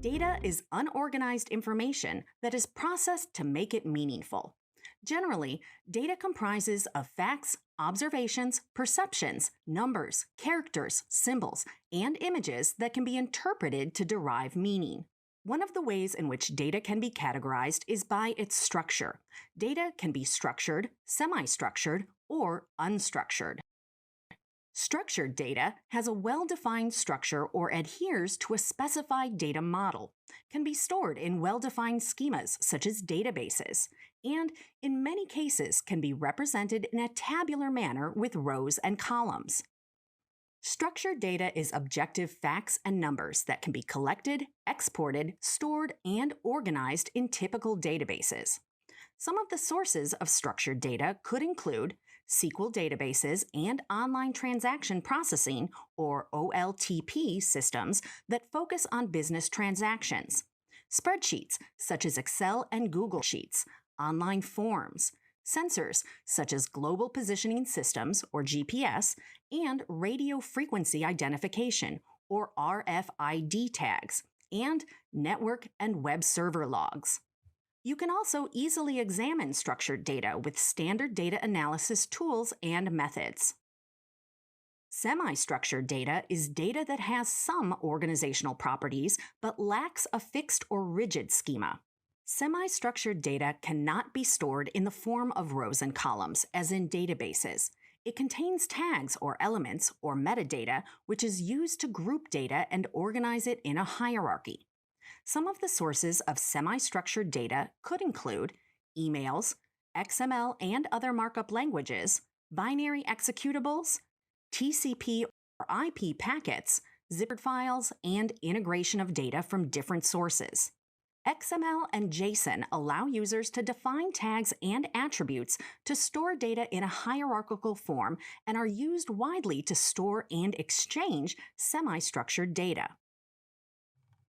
Data is unorganized information that is processed to make it meaningful. Generally, data comprises of facts, observations, perceptions, numbers, characters, symbols, and images that can be interpreted to derive meaning. One of the ways in which data can be categorized is by its structure. Data can be structured, semi-structured, or unstructured. Structured data has a well-defined structure or adheres to a specified data model, can be stored in well-defined schemas such as databases, and in many cases can be represented in a tabular manner with rows and columns. Structured data is objective facts and numbers that can be collected, exported, stored, and organized in typical databases. Some of the sources of structured data could include SQL databases and online transaction processing, or OLTP, systems that focus on business transactions, spreadsheets such as Excel and Google Sheets, online forms, sensors such as Global Positioning Systems, or GPS, and radio frequency identification, or RFID tags, and network and web server logs. You can also easily examine structured data with standard data analysis tools and methods. Semi-structured data is data that has some organizational properties but lacks a fixed or rigid schema. Semi-structured data cannot be stored in the form of rows and columns, as in databases. It contains tags or elements or metadata, which is used to group data and organize it in a hierarchy. Some of the sources of semi-structured data could include emails, XML and other markup languages, binary executables, TCP or IP packets, zippered files, and integration of data from different sources. XML and JSON allow users to define tags and attributes to store data in a hierarchical form and are used widely to store and exchange semi-structured data.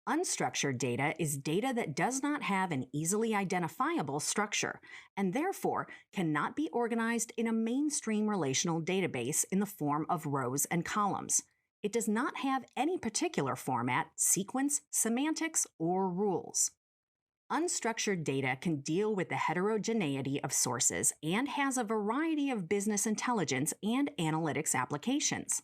Unstructured data is data that does not have an easily identifiable structure and therefore cannot be organized in a mainstream relational database in the form of rows and columns. It does not have any particular format, sequence, semantics, or rules. Unstructured data can deal with the heterogeneity of sources and has a variety of business intelligence and analytics applications.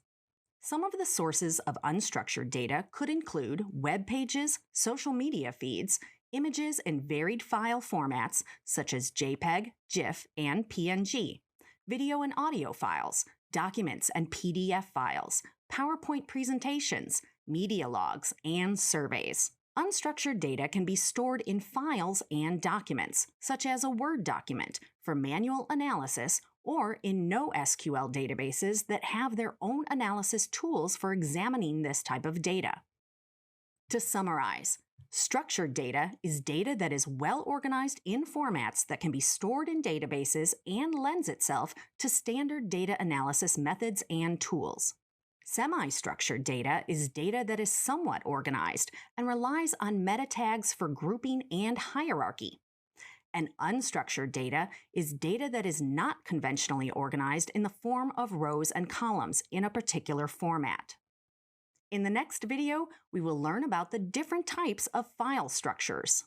Some of the sources of unstructured data could include web pages, social media feeds, images in varied file formats such as JPEG, GIF, and PNG, video and audio files, documents and PDF files, PowerPoint presentations, media logs, and surveys. Unstructured data can be stored in files and documents, such as a Word document, for manual analysis, or in NoSQL databases that have their own analysis tools for examining this type of data. To summarize, structured data is data that is well organized in formats that can be stored in databases and lends itself to standard data analysis methods and tools. Semi-structured data is data that is somewhat organized and relies on meta tags for grouping and hierarchy. And unstructured data is data that is not conventionally organized in the form of rows and columns in a particular format. In the next video, we will learn about the different types of file structures.